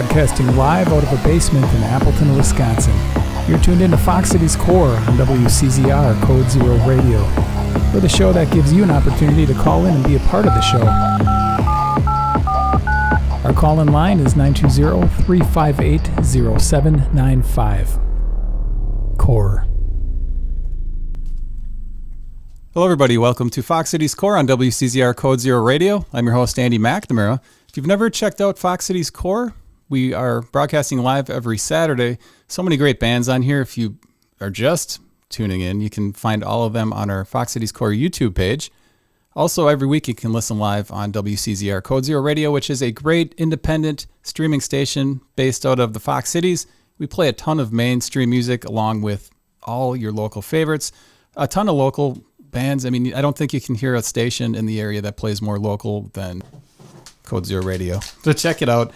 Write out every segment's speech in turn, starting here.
broadcasting live out of a basement in Appleton, Wisconsin. You're tuned into Fox Cities Core on WCZR Code Zero Radio. We're the show that gives you an opportunity to call in and be a part of the show. Our call-in line is 920-358-0795. Core. Hello, everybody. Welcome to Fox Cities Core on WCZR Code Zero Radio. I'm your host, Andy McNamara. If you've never checked out Fox Cities Core, we are broadcasting live every Saturday. So many great bands on here. If you are just tuning in, you can find all of them on our Fox Cities Core YouTube page. Also, every week you can listen live on WCZR Code Zero Radio, which is a great independent streaming station based out of the Fox Cities. We play a ton of mainstream music along with all your local favorites, a ton of local bands. I mean, I don't think you can hear a station in the area that plays more local than Code Zero Radio. So check it out.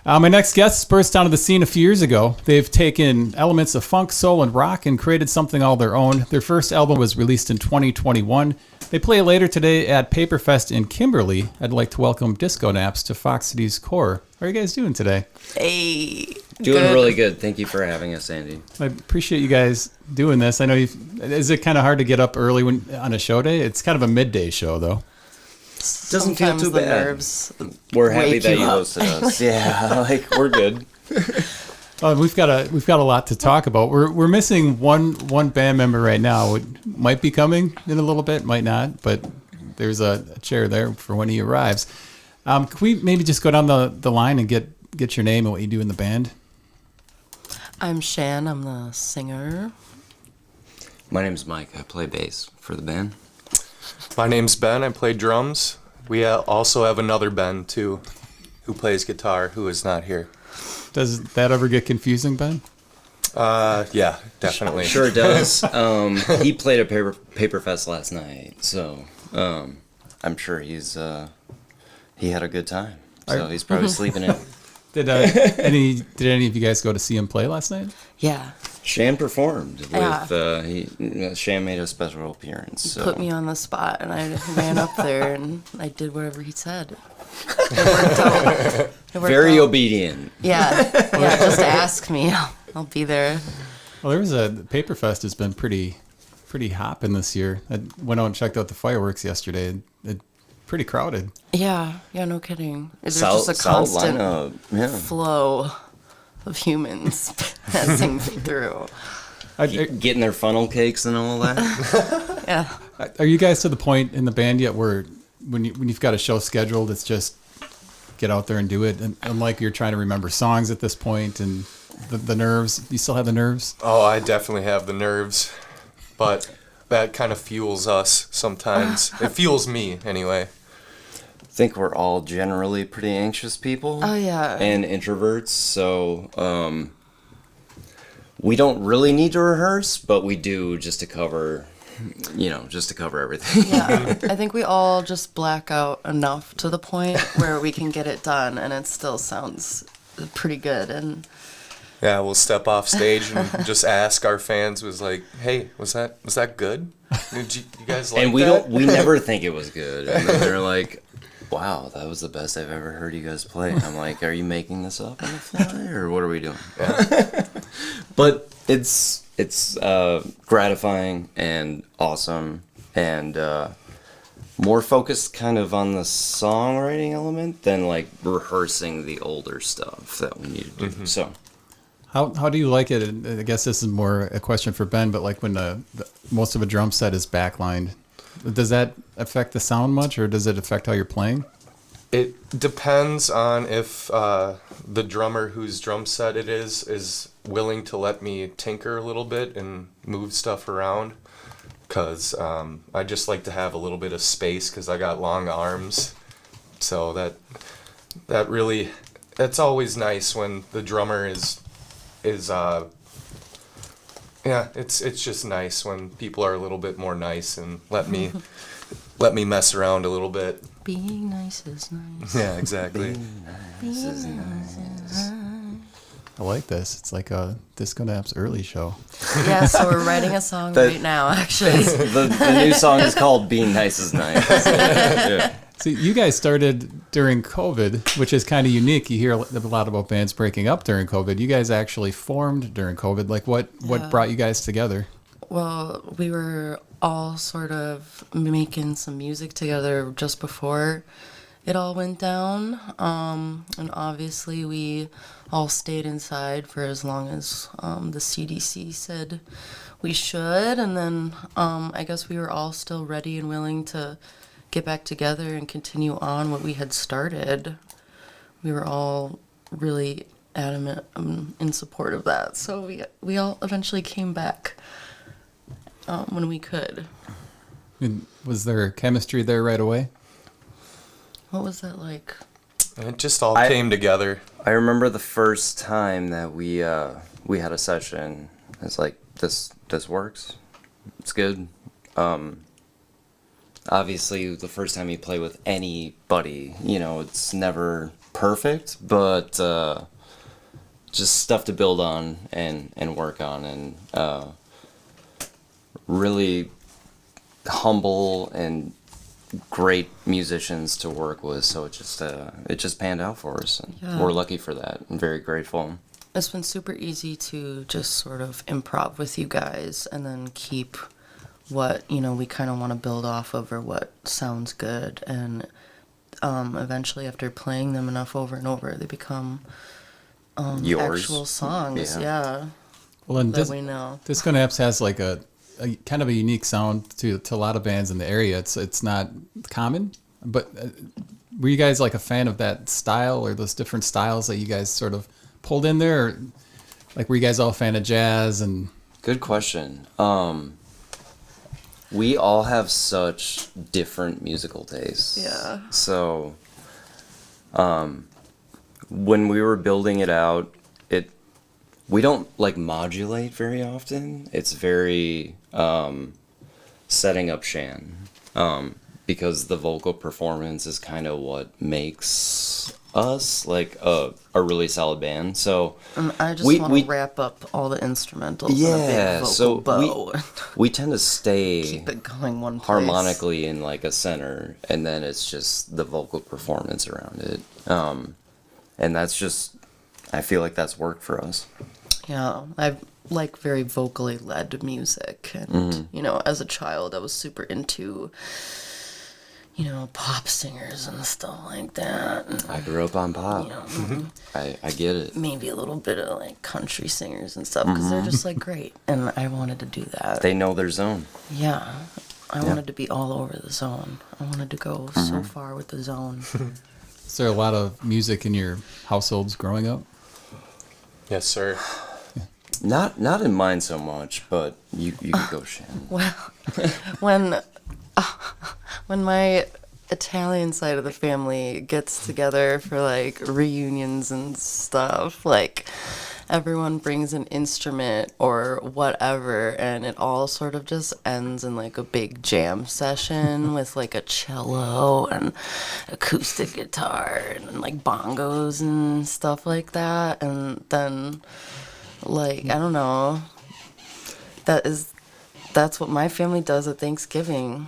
My next guest burst onto the scene a few years ago. They've taken elements of funk, soul, and rock and created something all their own. Their first album was released in 2021. They play later today at Paperfest in Kimberly. I'd like to welcome Disconapse to Fox Cities Core. How are you guys doing today? Hey. Doing really good. Thank you for having us, Andy. I appreciate you guys doing this. I know is it kind of hard to get up early on a show day? It's kind of a midday show, though. Doesn't feel too bad. Nerves We're happy that you hosted us. Yeah, we're good. We've got a lot to talk about. We're missing one band member right now. It might be coming in a little bit, might not, but there's a chair there for when he arrives. Can we maybe just go down the line and get your name and what you do in the band? I'm Shan. I'm the singer. My name's Mike. I play bass for the band. My name's Ben. I play drums. We also have another Ben, too, who plays guitar, who is not here. Does that ever get confusing, Ben? Yeah, definitely. Sure does. He played at Paperfest last night, so I'm sure he had a good time. So he's probably sleeping in. Did any of you guys go to see him play last night? Yeah. Shan performed with Shan made a special appearance. He put me on the spot, and I ran up there and I did whatever he said. It worked out. Very obedient. Yeah. Just ask me. I'll be there. Well, Paperfest has been pretty hopping this year. I went out and checked out the fireworks yesterday. Pretty crowded. Yeah, no kidding. There's just a constant flow of humans passing through. Getting their funnel cakes and all that. Yeah. Are you guys to the point in the band yet where when you've got a show scheduled, it's just get out there and do it? And unlike you're trying to remember songs at this point and the nerves, you still have the nerves? Oh, I definitely have the nerves, but that kind of fuels us sometimes. It fuels me anyway. I think we're all generally pretty anxious people. Oh, yeah. And introverts, so we don't really need to rehearse, but we do just to cover everything. Yeah, I think we all just black out enough to the point where we can get it done, and it still sounds pretty good. And yeah, we'll step off stage and just ask our fans, was like, hey, was that good? Did you guys like that? And we never think it was good. And then they're like, wow, that was the best I've ever heard you guys play. And I'm like, are you making this up on the fly, or what are we doing? Yeah. But it's gratifying and awesome, and more focused kind of on the songwriting element than like rehearsing the older stuff that we need to do. Mm-hmm. So how do you like it? I guess this is more a question for Ben, but like when the most of a drum set is backlined, does that affect the sound much, or does it affect how you're playing? It depends on if the drummer whose drum set it is willing to let me tinker a little bit and move stuff around, because I just like to have a little bit of space because I got long arms. So that's always nice when the drummer is it's just nice when people are a little bit more nice and let me mess around a little bit. Being nice is nice. Yeah, exactly. Being nice is nice. I like this. It's like a Disconapse early show. Yeah, so we're writing a song right now, actually. The new song is called Being Nice is Nice. Yeah. So you guys started during COVID, which is kind of unique. You hear a lot about bands breaking up during COVID. You guys actually formed during COVID. Like what brought you guys together? Well, we were all sort of making some music together just before it all went down. And obviously we all stayed inside for as long as the CDC said we should. And then I guess we were all still ready and willing to get back together and continue on what we had started. We were all really adamant in support of that. So we all eventually came back when we could. And was there chemistry there right away? What was that like? It just all came together. I remember the first time that we had a session. It's like this works. It's good. Obviously, the first time you play with anybody, it's never perfect, but just stuff to build on and work on, and really humble and great musicians to work with. So it just panned out for us, and we're lucky for that. I'm very grateful. It's been super easy to just sort of improv with you guys and then keep what we kind of want to build off of, or what sounds good, and eventually after playing them enough over and over, they become actual songs. Yeah. Well, and that we know. Disconapse has like a kind of a unique sound to a lot of bands in the area. It's not common, but were you guys like a fan of that style, or those different styles that you guys sort of pulled in there? Or, like, were you guys all a fan of jazz? And good question. We all have such different musical tastes. Yeah. So, when we were building it out, we don't like modulate very often. It's very setting up Shan, because the vocal performance is kind of what makes us like a really solid band. So I just want to wrap up all the instrumentals in a big vocal so bow. we tend to stay Keep it going one place. harmonically in like a center, and then it's just the vocal performance around it. And that's just, I feel like that's worked for us. Yeah, I like very vocally led music, and as a child I was super into pop singers and stuff like that. And, I grew up on pop. I get it. Maybe a little bit of like country singers and stuff, because they're just like great, and I wanted to do that. They know their zone. Yeah, I wanted to be all over the zone. I wanted to go so far with the zone. is there a lot of music in your households growing up? Yes, sir. Not in mine so much, but you could go, Shannon. Well, when my Italian side of the family gets together for like reunions and stuff, like everyone brings an instrument or whatever, and it all sort of just ends in like a big jam session with like a cello and acoustic guitar and like bongos and stuff like that. And then, like, I don't know, that's what my family does at Thanksgiving.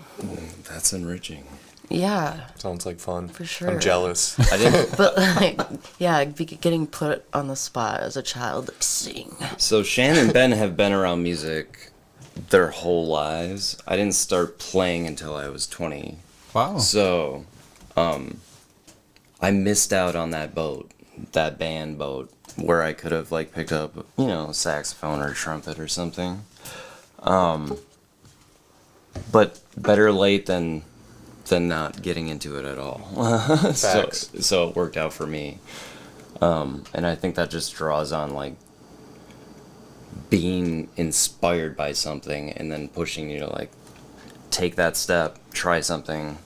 That's enriching. Yeah. Sounds like fun. For sure. I'm jealous. I didn't. But like, yeah, getting put on the spot as a child, like, sing. So Shan and Ben have been around music their whole lives. I didn't start playing until I was 20. Wow. So, I missed out on that band boat, where I could have like picked up, a saxophone or a trumpet or something. But better late than not getting into it at all. So it worked out for me. And I think that just draws on like being inspired by something and then pushing you to like take that step, try something.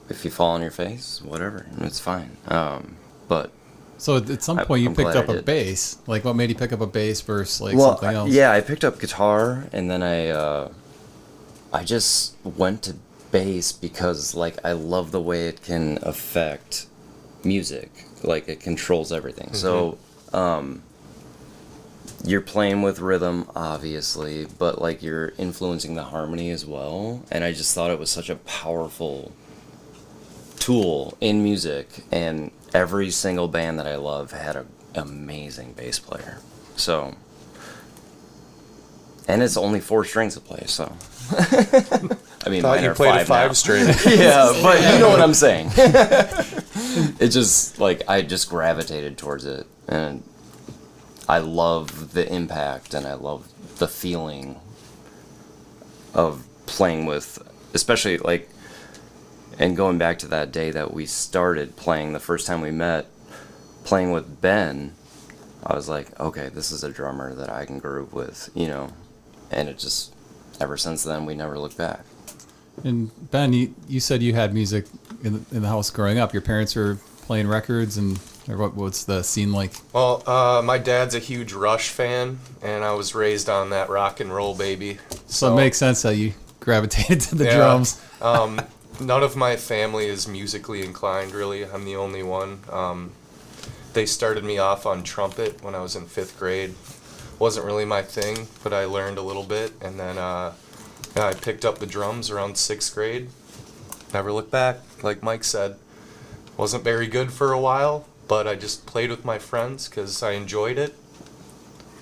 If you fall on your face, whatever, it's fine. But so at some point you I'm picked glad up I a did. bass. Like, what made you pick up a bass versus like something else? Yeah, I picked up guitar, and then I just went to bass because like I love the way it can affect music. Like it controls everything. So you're playing with rhythm, obviously, but like you're influencing the harmony as well. And I just thought it was such a powerful tool in music, and every single band that I love had an amazing bass player. So, and it's only 4 strings to play, so. I mean, Thought mine you are played 5 a 5 now. string. Yeah, but you know what I'm saying. It just, like, I just gravitated towards it, and I love the impact, and I love the feeling of playing with, especially, like, and going back to that day that we started playing, the first time we met, playing with Ben, I was like, okay, this is a drummer that I can groove with, you know, and it just, ever since then, we never looked back. And Ben, you said you had music in the house growing up. Your parents were playing records, and or what's the scene like? Well, my dad's a huge Rush fan, and I was raised on that rock and roll baby. So it makes sense that you gravitated to the Yeah. drums. None of my family is musically inclined, really. I'm the only one. They started me off on trumpet when I was in 5th grade. Wasn't really my thing, but I learned a little bit, and then I picked up the drums around 6th grade. Never looked back, like Mike said. Wasn't very good for a while, but I just played with my friends because I enjoyed it,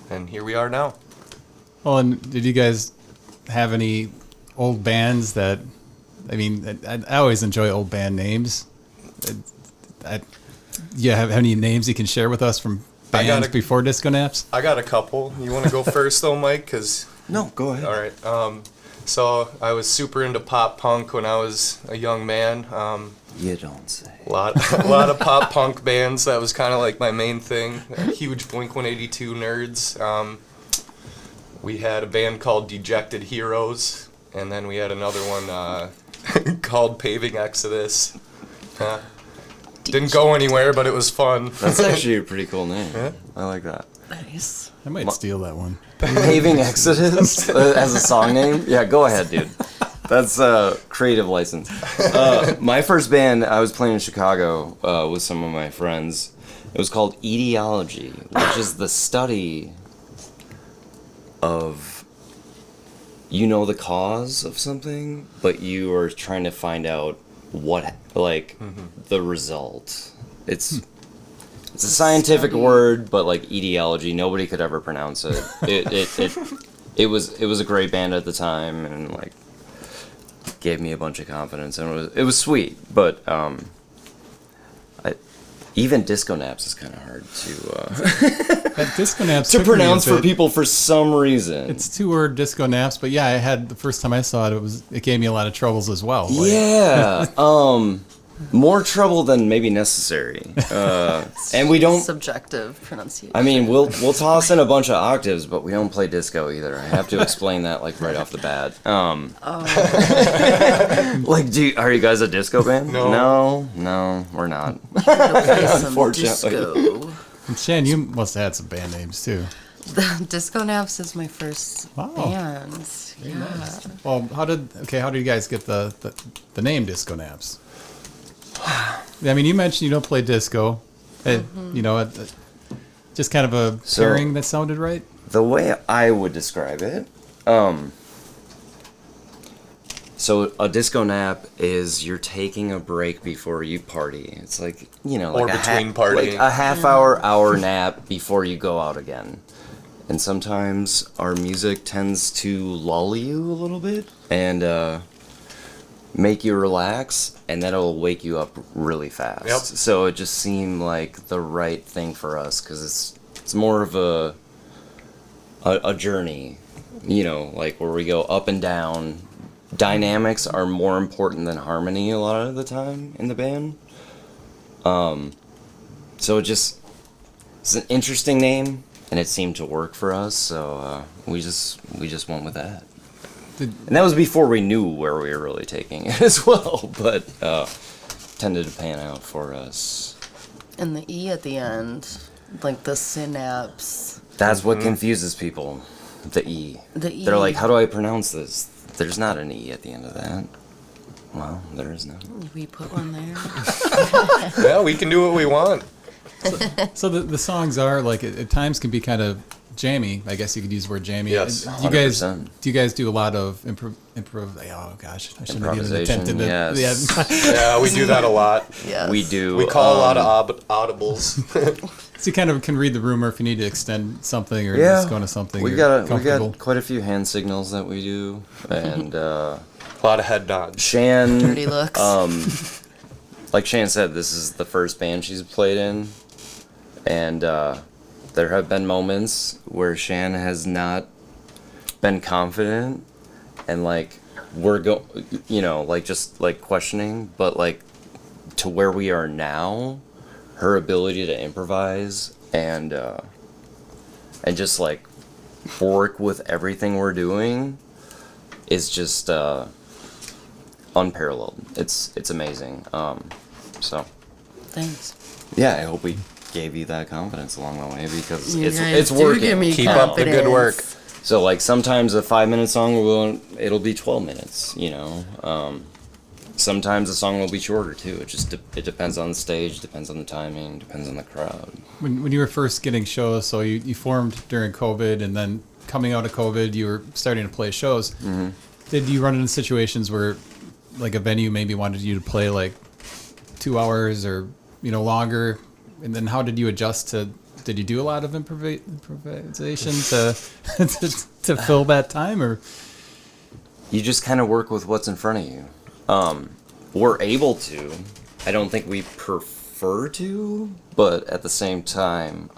and here we are now. Well, and did you guys have any old bands that? I mean, I always enjoy old band names. You have any names you can share with us from bands before Disconapse? I got a couple. You want to go first, though, Mike? Because No, go ahead. all right. So I was super into pop punk when I was a young man. You don't say. A lot of pop punk bands. That was kind of like my main thing. Huge Blink-182 nerds. We had a band called Dejected Heroes, and then we had another one called Paving Exodus. Didn't go anywhere, but it was fun. That's actually a pretty cool name. Yeah. I like that. Nice. I might steal that one. Paving Exodus as a song name? Yeah, go ahead, dude. That's a creative license. My first band, I was playing in Chicago with some of my friends. It was called Etiology, which is the study of, you know, the cause of something, but you are trying to find out what, like, the result. It's a scientific word, but like etiology, nobody could ever pronounce it. It was a great band at the time, and like gave me a bunch of confidence, and it was sweet. But even Disconapse is kind of hard That Disconapse to took me a pronounce for bit. people for some reason. It's 2-word Disconapse, but yeah, I had the first time I saw it, it gave me a lot of troubles as well. Like, Yeah. More trouble than maybe necessary. And we don't. Subjective pronunciation. I mean, we'll toss in a bunch of octaves, but we don't play disco either. I have to explain that like right off the bat. Like, are you guys a disco band? No, we're not. Play some Unfortunately. disco. And Shan, you must have had some band names too. Disconapse is my first Wow. band. Yeah. Well, how did you guys get the name Disconapse? I mean, you mentioned you don't play disco. You know, just kind of a pairing that sounded right. The way I would describe it, so a disco nap is you're taking a break before you party. It's like, you know, like Or between partying. like a half-hour nap before you go out again. And sometimes our music tends to lull you a little bit and make you relax, and then it'll wake you up really fast. Yep. So it just seemed like the right thing for us, because it's more of a journey, you know, like where we go up and down. Dynamics are more important than harmony a lot of the time in the band. So it's an interesting name, and it seemed to work for us, so we just went with that. And that was before we knew where we were really taking it as well, but tended to pan out for us. And the E at the end, like the synapse. That's what confuses people, the E. The E. They're like, how do I pronounce this? There's not an E at the end of that. Well, there is none. We put one there. Yeah, we can do what we want. So the songs are like at times can be kind of jammy. I guess you could use the word jammy. Yes, Do 100%. you guys do a lot of improv? Oh gosh, I shouldn't have even Improvisation, attempted to. yes. Yeah, we do that a lot. Yes. We do. We call a lot of audibles. So you kind of can read the room, or if you need to extend something, or Yeah, just go into something. we you're got comfortable. quite a few hand signals that we do, and A lot of head nods. Shan, Dirty looks. like Shan said, this is the first band she's played in, and there have been moments where Shan has not been confident, and like just like questioning, but like to where we are now, her ability to improvise and just like work with everything we're doing is just unparalleled. It's amazing. So Thanks. yeah, I hope we gave you that confidence along the way, because You guys it's do working. give me Keep up the good work. confidence. So like sometimes a 5-minute song it'll be 12 minutes, sometimes a song will be shorter too. It depends on the stage, depends on the timing, depends on the crowd. When you were first getting shows, so you formed during COVID, and then coming out of COVID, you were starting to play shows. Mm-hmm. Did you run into situations where, like, a venue maybe wanted you to play like 2 hours or longer, and then how did you adjust to? Did you do a lot of improvisation to fill that time, or? You just kind of work with what's in front of you. We're able to. I don't think we prefer to, but at the same time,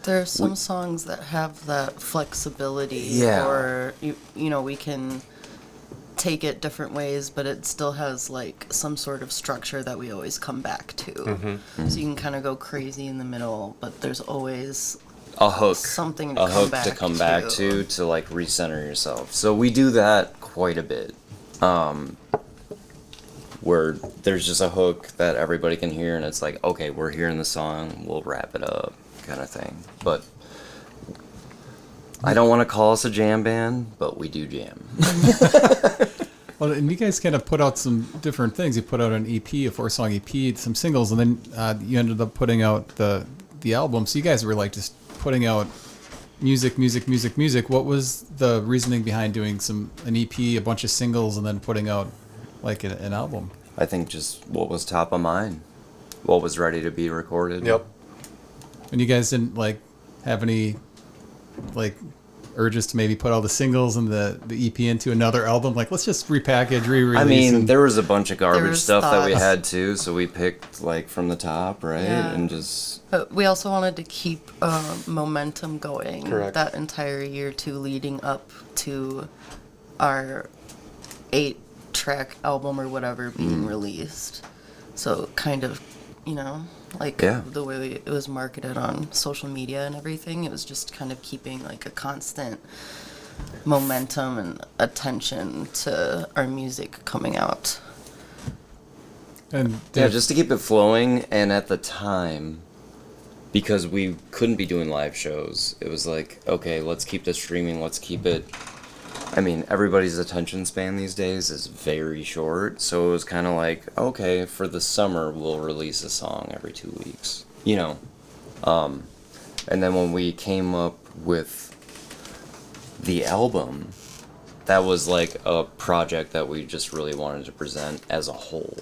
There are some songs that have that flexibility, Yeah. or we can take it different ways, but it still has like some sort of structure that we always come back to. Mm-hmm. So you can kind of go crazy in the middle, but there's always a hook, something to a come hook back to come back to like recenter yourself. So we do that quite a bit. Where there's just a hook that everybody can hear, and it's like, okay, we're hearing the song, we'll wrap it up, kind of thing. But I don't want to call us a jam band, but we do jam. Well, and you guys kind of put out some different things. You put out an EP, a 4-song EP, some singles, and then you ended up putting out the album. So you guys were like just putting out music. What was the reasoning behind doing an EP, a bunch of singles, and then putting out like an album? I think just what was top of mind, what was ready to be recorded. Yep. And you guys didn't like have any like urges to maybe put all the singles and the EP into another album? Like, let's just repackage, re-release. I mean, there was a bunch of garbage was stuff that we thoughts. had too, so we picked like from the top, right? Yeah. And just But we also wanted to keep momentum going Correct. that entire year too, leading up to our 8-track album or whatever being released. So kind of, like Yeah. the way it was marketed on social media and everything, it was just kind of keeping like a constant momentum and attention to our music coming out. And yeah, just to keep it flowing. And at the time, because we couldn't be doing live shows, it was like, okay, let's keep this streaming, let's keep it. I mean, everybody's attention span these days is very short, so it was kind of like, okay, for the summer, we'll release a song every 2 weeks, And then when we came up with the album, that was like a project that we just really wanted to present as a whole,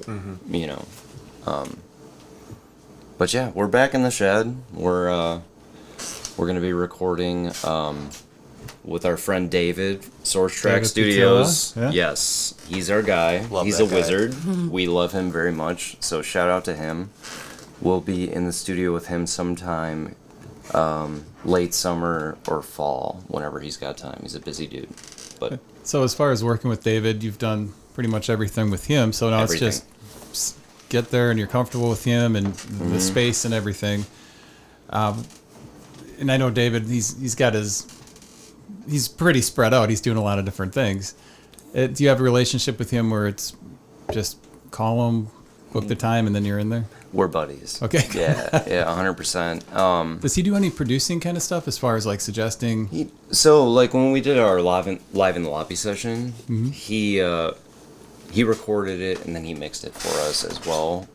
But yeah, we're back in the shed. We're gonna be recording with our friend David, Source Track David Studios. Pietila, yeah. Yes, he's our guy. Love He's that a guy. wizard. We love him very much. So shout out to him. We'll be in the studio with him sometime late summer or fall, whenever he's got time. He's a busy dude. But so as far as working with David, you've done pretty much everything with him. So now Everything. it's just get there and you're comfortable with him and the space and everything. And I know David, he's pretty spread out. He's doing a lot of different things. Do you have a relationship with him where it's just call him, book the time, and then you're in there? we're buddies. Okay. Yeah, 100%. Does he do any producing kind of stuff as far as like suggesting? So, like, when we did our live in the lobby session, he recorded it and then he mixed it for us as well.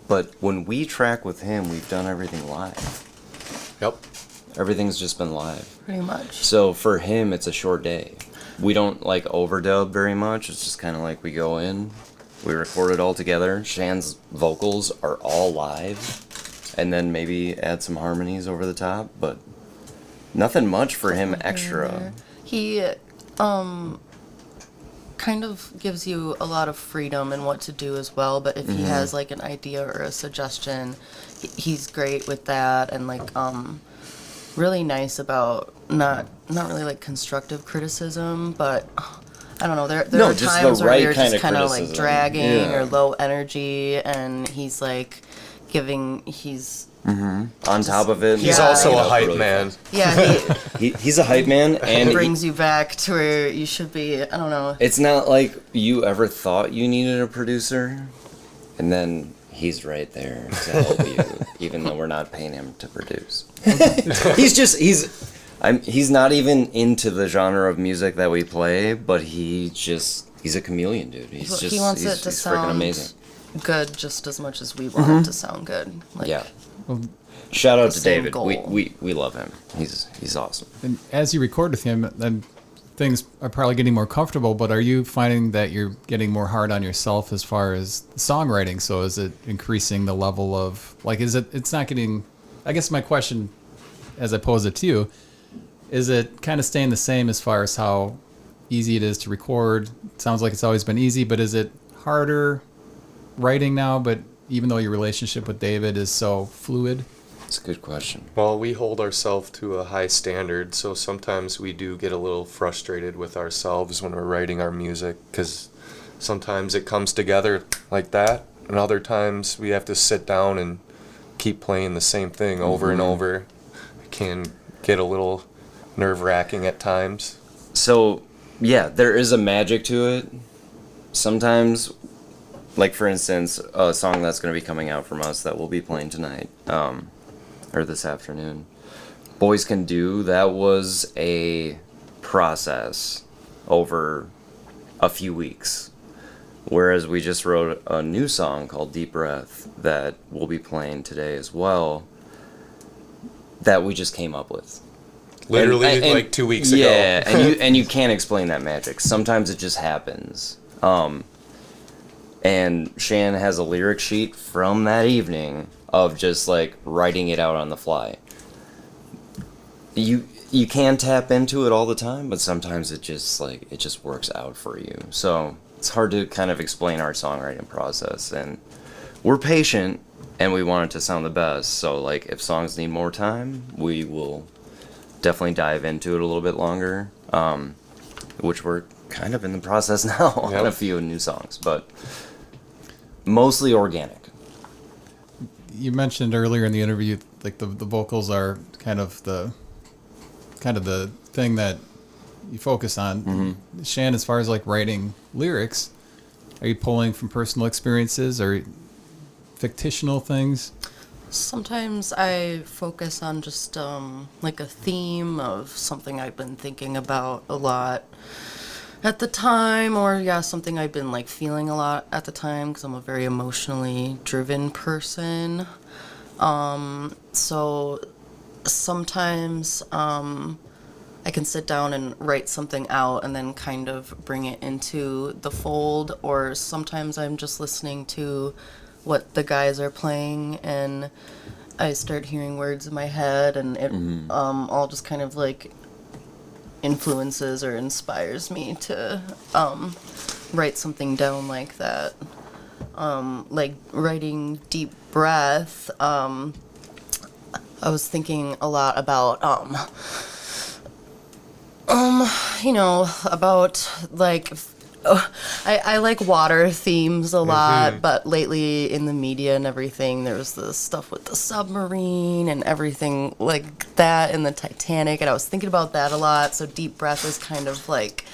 But when we track with him, we've done everything live. Yep. Everything's just been live. Pretty much. So for him, it's a short day. We don't like overdub very much. It's just kind of like we go in, we record it all together. Shan's vocals are all live, and then maybe add some harmonies over the top, but nothing much for him extra. He kind of gives you a lot of freedom in what to do as well, but if he has like an idea or a suggestion, he's great with that, and like really nice about not really like constructive criticism, but I don't know, there No, are just times the where right you're kind just of kind of like criticism. dragging Yeah. or low energy, and he's like he's On top of it, He's Yeah. also you a know, hype really man. yeah he's a hype man, and he brings you back to where you should be. I don't know. it's not like you ever thought you needed a producer, and then he's right there to help you, even though we're not paying him to produce. He's not even into the genre of music that we play, but he's a chameleon, dude. He wants it to he's freaking sound amazing. good just as much as we want it to sound good. Like, Yeah. Shout out the to same David. goal. We love him. He's awesome. And as you record with him, then things are probably getting more comfortable, but are you finding that you're getting more hard on yourself as far as songwriting? So is it increasing the level of, like, it's not getting, I guess my question, as I pose it to you, is it kind of staying the same as far as how easy it is to record? It sounds like it's always been easy, but is it harder writing now, but even though your relationship with David is so fluid? It's a good question. Well, we hold ourselves to a high standard, so sometimes we do get a little frustrated with ourselves when we're writing our music, because sometimes it comes together like that, and other times we have to sit down and keep playing the same thing over and over. It can get a little nerve-wracking at times. So, yeah, there is a magic to it. Sometimes, like for instance, a song that's going to be coming out from us that we'll be playing tonight, or this afternoon, Boys Can Do, that was a process over a few weeks. Whereas we just wrote a new song called Deep Breath that we'll be playing today as well, that we just came up with. Literally, And- like 2 weeks ago. Yeah, and you can't explain that magic. Sometimes it just happens. And Shan has a lyric sheet from that evening of just like writing it out on the fly. You can tap into it all the time, but sometimes it just works out for you. So it's hard to kind of explain our songwriting process, and we're patient and we want it to sound the best. So like if songs need more time, we will definitely dive into it a little bit longer, which we're kind of in the process now on a few new songs, but mostly organic. You mentioned earlier in the interview, like the vocals are kind of the thing that you focus on. Shan, as far as like writing lyrics, are you pulling from personal experiences or fictional things? Sometimes I focus on just like a theme of something I've been thinking about a lot at the time, or something I've been like feeling a lot at the time, because I'm a very emotionally driven person. So sometimes I can sit down and write something out and then kind of bring it into the fold, or sometimes I'm just listening to what the guys are playing and I start hearing words in my head, and it all just kind of like influences or inspires me to write something down like that. Like writing Deep Breath, I was thinking a lot about about like I like water themes a lot, but lately in the media and everything, there was the stuff with the submarine and everything like that in the Titanic, and I was thinking about that a lot. So Deep Breath is kind of like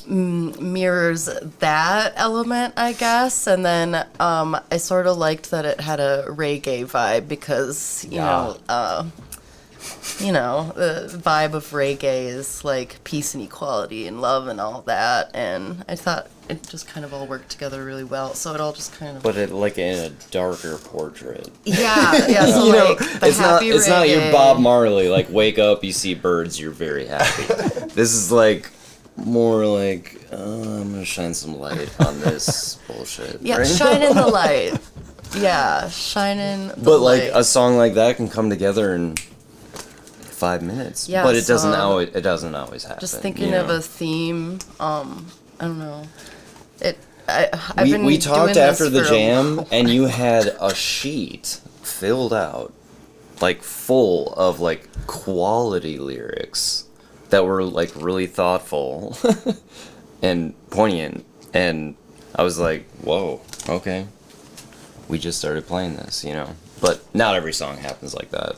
mirrors that element, I guess. And then I sort of liked that it had a reggae vibe, because you know the vibe of reggae is like peace and equality and love and all that, and I thought it just kind of all worked together really well. So it all just kind of. But it like in a darker portrait. Yeah. So like the it's happy not. It's not your reggae. Bob Marley. Like wake up, you see birds, you're very happy. This is like more like I'm gonna shine some light on this bullshit. Yeah, right? shine in the light. Yeah, shine in the But like light. a song like that can come together in 5 minutes. Yeah, but it doesn't so always. It doesn't always happen. Just thinking you of know? a theme. I don't know. I've been We talked doing after this the for a jam, while. and you had a sheet filled out, like full of like quality lyrics that were like really thoughtful and poignant. And I was like, whoa, okay. We just started playing this, But not every song happens like that.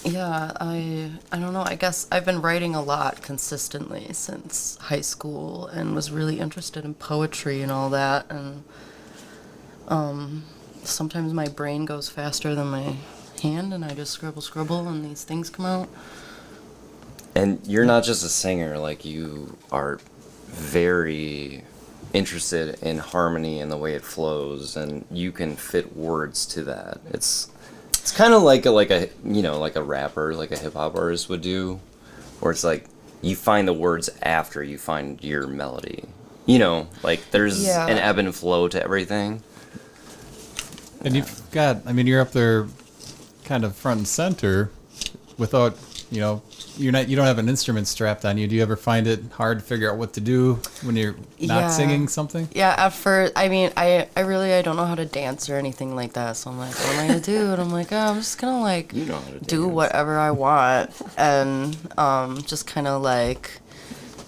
Yeah, I don't know. I guess I've been writing a lot consistently since high school and was really interested in poetry and all that. And sometimes my brain goes faster than my hand, and I just scribble, and these things come out. And you're not just a singer, like you are very interested in harmony and the way it flows, and you can fit words to that. It's kind of like a rapper, like a hip hop artist would do, where it's like you find the words after you find your melody. Like there's an ebb and flow to everything. And you're up there kind of front and center without, you don't have an instrument strapped on you. Do you ever find it hard to figure out what to do when you're not singing something? Yeah, at first, I don't know how to dance or anything like that. So I'm like, what am I gonna do? And I'm like, I'm just gonna like You know how to do dance. whatever I want and just kind of like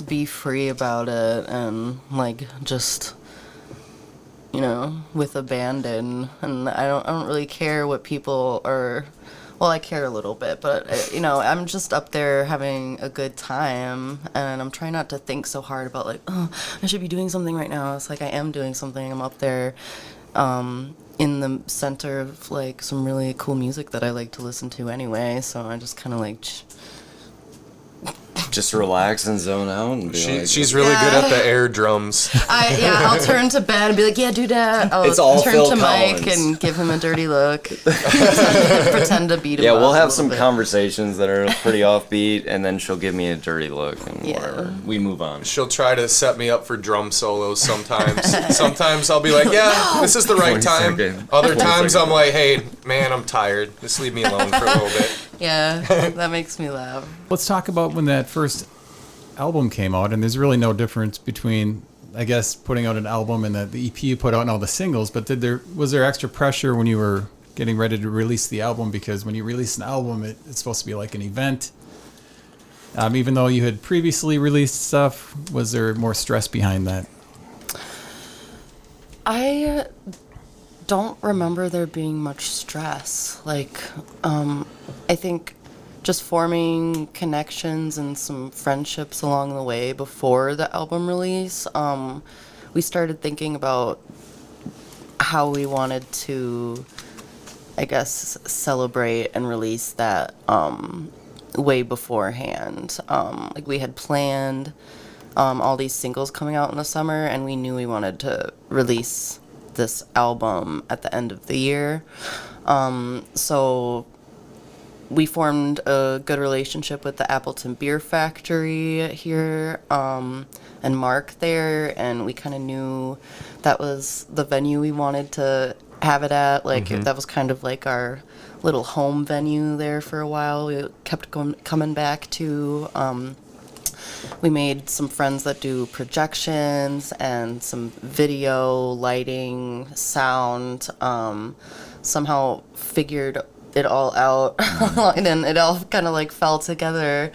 be free about it and like just with abandon. And I don't really care what people are. Well, I care a little bit, but I'm just up there having a good time, and I'm trying not to think so hard about like, oh, I should be doing something right now. It's like I am doing something. I'm up there, in the center of like some really cool music that I like to listen to anyway. So I just kind of like. Just relax and zone out and be She's really good at the air drums. I'll turn to Ben and be like, yeah, do that. I'll It's all turn Phil to Mike Collins. and give him a dirty look. pretend to beat him Yeah, up we'll a have little some bit. conversations that are pretty offbeat, and then she'll give me a dirty look, and whatever. We move on. She'll try to set me up for drum solos sometimes. Sometimes I'll be like, yeah, this is the right 20 time. second. Other 20 times second. I'm like, hey, man, I'm tired. Just leave me alone for a little bit. Yeah, that makes me laugh. Let's talk about when that first album came out, and there's really no difference between, I guess, putting out an album and the EP you put out and all the singles, but was there extra pressure when you were getting ready to release the album? Because when you release an album, it's supposed to be like an event. Even though you had previously released stuff, was there more stress behind that? I don't remember there being much stress. Like, I think just forming connections and some friendships along the way before the album release, we started thinking about how we wanted to, I guess, celebrate and release that way beforehand. Like we had planned all these singles coming out in the summer, and we knew we wanted to release this album at the end of the year. So we formed a good relationship with the Appleton Beer Factory here, and Mark there, and we kind of knew that was the venue we wanted to have it at. Like that was kind of like our little home venue there for a while. We kept coming back to. We made some friends that do projections and some video, lighting, sound. Somehow figured it all out, and then it all kind of like fell together.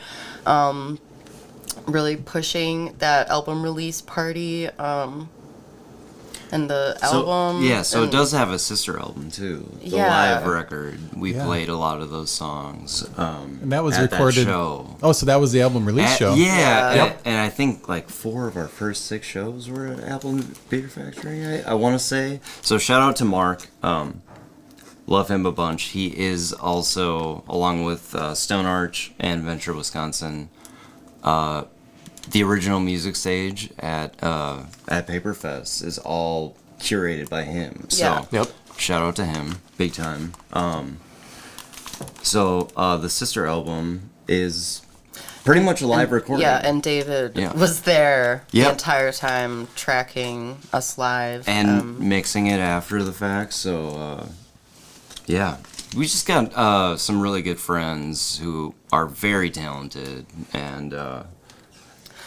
Really pushing that album release party, and the album. So it does have a sister album too. The Yeah. live record. We Yeah. played a lot of those songs. And that was at recorded. That show. Oh, so that was the album release show. Yeah. Yeah. And I think like 4 of our first 6 shows were at Apple Beer Factory, I want to say. So shout out to Mark. love him a bunch. He is also, along with Stone Arch and Venture, Wisconsin, the original music stage at Paperfest is all curated by him. So Yep. shout out to him, big time. So the sister album is pretty much a live recording. Yeah, and David Yeah. was there the Yep. entire time tracking us live. And mixing it after the fact. So yeah, we just got some really good friends who are very talented, and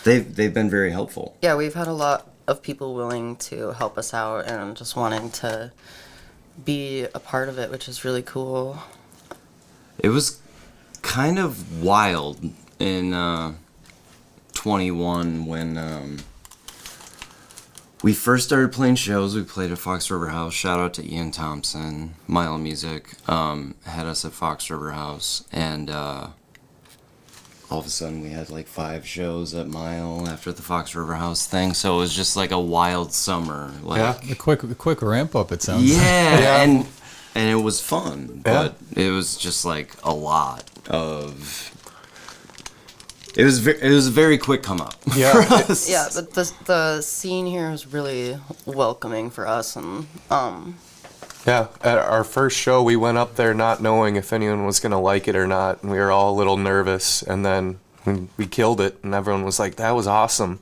they've been very helpful. yeah, we've had a lot of people willing to help us out and just wanting to be a part of it, which is really cool. It was kind of wild in 21 when we first started playing shows. We played at Fox River House. Shout out to Ian Thompson, Mile Music, had us at Fox River House, and all of a sudden we had like 5 shows at Mile after the Fox River House thing. So it was just like a wild summer. Like, Yeah. A quick ramp up, it sounds. yeah, and it was fun, Yeah. but it was just like a lot of. It was a very quick come up. Yeah. for us. Yeah, but the scene here is really welcoming for us, and Yeah, at our first show, we went up there not knowing if anyone was going to like it or not, and we were all a little nervous, and then we killed it, and everyone was like, that was awesome.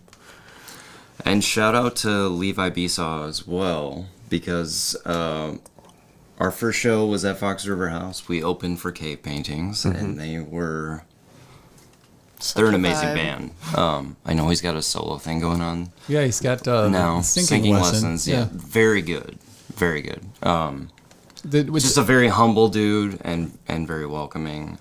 And shout out to Levi Besaw as well, because our first show was at Fox River House. We opened for Cave Paintings, and they were... They're an amazing band. I know he's got a solo thing going on Yeah, he's got now. singing lessons. Yeah, very good. Very good. Which, Just a very humble dude and very welcoming.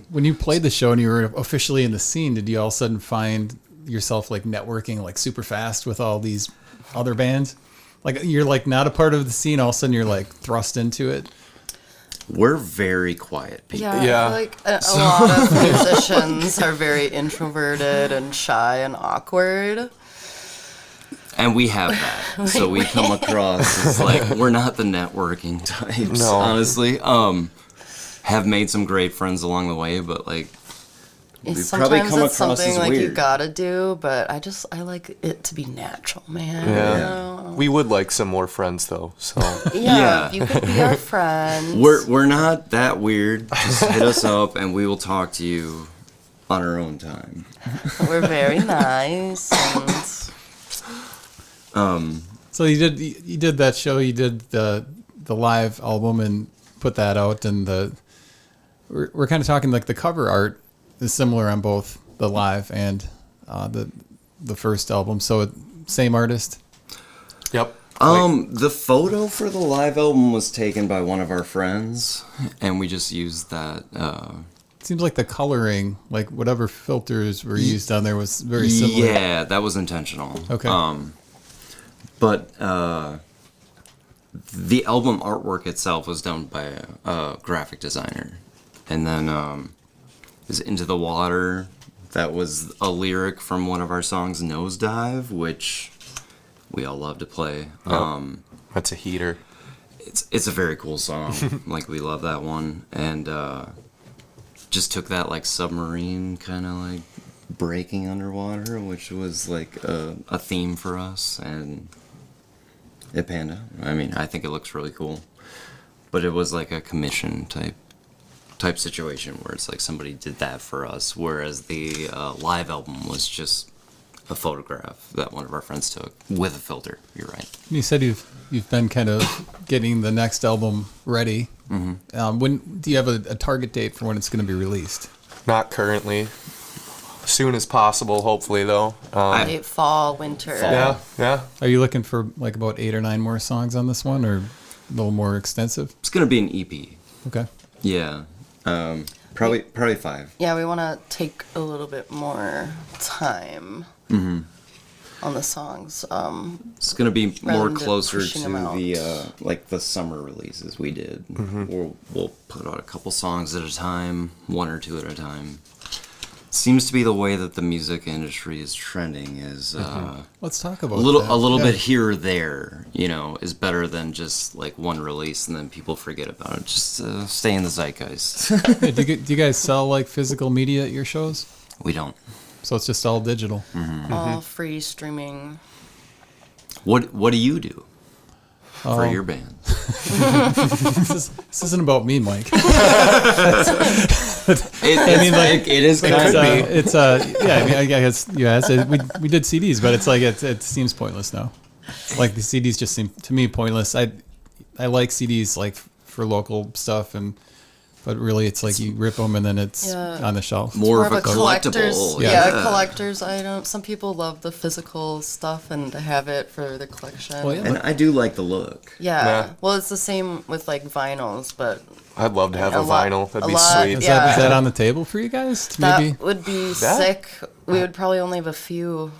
when you played the show and you were officially in the scene, did you all of a sudden find yourself like networking like super fast with all these other bands? Like you're like not a part of the scene, all of a sudden you're like thrust into it? We're very quiet people. yeah, Yeah. I feel like a lot of musicians are very introverted and shy and awkward. And we have that. So we come across as like, we're not the networking types, No. honestly. Have made some great friends along the way, but like, we've probably Sometimes come it's across something as like you weird. gotta do, but I like it to be natural, man. Yeah. You know? We would like some more friends, though, so... Yeah, if you could be our friends. We're not that weird. Just hit us up and we will talk to you on our own time. We're very nice. And So you did that show, you did the live album and put that out, and we're kind of talking like the cover art is similar on both the live and the first album. So same artist. Yep. The photo for the live album was taken by one of our friends, and we just used that. It seems like the coloring, like whatever filters were used on there, was very similar. Yeah, that was intentional. Okay. But the album artwork itself was done by a graphic designer, and then is Into the Water. That was a lyric from one of our songs, Nosedive, which we all love to play. That's a heater. It's a very cool song. Like, we love that one, and just took that like submarine kind of like breaking underwater, which was like a theme for us, and it panned out. I mean, I think it looks really cool, but it was like a commission type situation where it's like somebody did that for us, whereas the live album was just a photograph that one of our friends took with a filter. You're right. You said you've been kind of getting the next album ready. Mm-hmm. When do you have a target date for when it's going to be released? Not currently. Soon as possible, hopefully, though. late fall, winter. Yeah. Are you looking for like about 8 or 9 more songs on this one, or a little more extensive? It's gonna be an EP. Okay. Yeah. Probably 5. Yeah, we want to take a little bit more time on the songs. It's gonna be Rather more than closer pushing to them out. the like the summer releases we did. We'll put out a couple songs at a time, 1 or 2 at a time. seems to be the way that the music industry is trending. Is Let's talk about a little that. bit here or there, is better than just like one release and then people forget about it. Just stay in the zeitgeist. Yeah, do you guys sell like physical media at your shows? We don't. So it's just all digital. All free streaming. What do you do for your band? This isn't about me, Mike. It is kind of. I guess we did CDs, but it's like it seems pointless now. Like the CDs just seem to me pointless. I like CDs like for local stuff, but really it's like you rip them and then it's on the shelf. More of a collectible. Yeah, collector's item. Some people love the physical stuff and to have it for their collection. Well, yeah. And I do like the look. Yeah. Well, it's the same with like vinyls, but I'd love to have a lot- vinyl. That'd a be lot, sweet. Is yeah. that on the table for you guys? Maybe. that would be That? sick. We would probably only have a few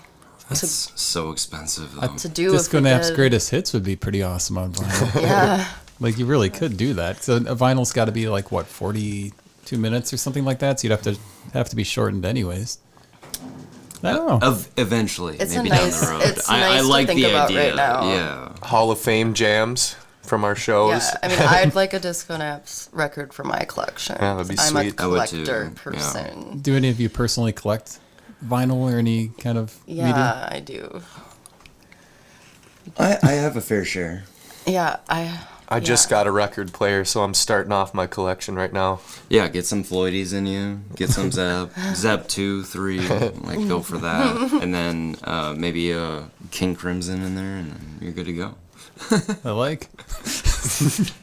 That's so expensive, though. to do. if we Disconapse did. Greatest Hits would be pretty awesome on vinyl. Yeah. Like you really could do that. So a vinyl's got to be like what 42 minutes or something like that. So you'd have to be shortened anyways. I don't know. Eventually, It's maybe a nice- down the road. it's I nice to like think the about idea. right now. Yeah. Hall of Fame jams from our shows. Yeah, I mean, I'd like a Disconapse record for my collection. Yeah, that'd be I'm sweet. a I would too, collector yeah. person. Do any of you personally collect vinyl or any kind of Yeah, media? I do. I have a fair share. Yeah, I just got a record player, so I'm starting off my collection right now. Yeah, get some Floydies in you. Get some Zep 2, 3. Like, go for that. And then maybe a King Crimson in there, and then you're good to go. I like.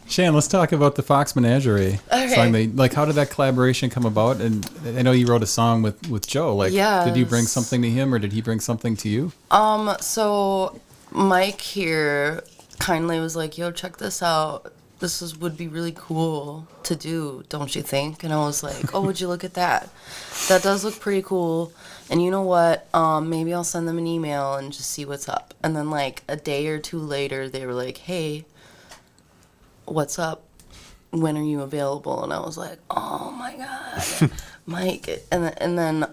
Shan, let's talk about the Fox Menagerie song. Like, how did that collaboration come about? And I know you wrote a song with Joe. Like, did you bring Yes. something to him, or did he bring something to you? So Mike here kindly was like, "Yo, check this out. Would be really cool to do, don't you think?" And I was like, "Oh, would you look at that? That does look pretty cool. And you know what? Maybe I'll send them an email and just see what's up." And then like a day or two later, they were like, "Hey, what's up? When are you available?" And I was like, "Oh my god, Mike!" And then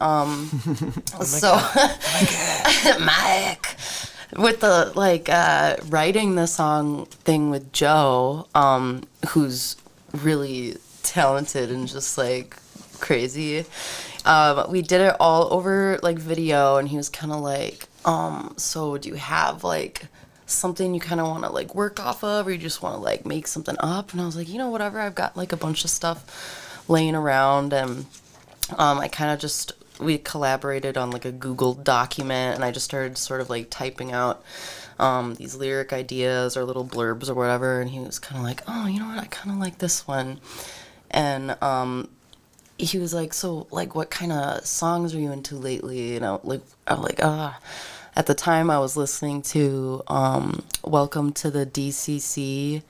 Mike. With the writing the song thing with Joe, who's really talented and just like crazy. We did it all over like video, and he was kind of like, so do you have like something you kind of want to like work off of, or you just want to like make something up? And I was like, whatever. I've got like a bunch of stuff laying around, and I kind of just. We collaborated on like a Google document, and I just started sort of like typing out these lyric ideas or little blurbs or whatever, and he was kind of like, "Oh, you know what? I kind of like this one." And he was like, "So like what kind of songs are you into lately?" And I'm like, at the time I was listening to Welcome to the DCC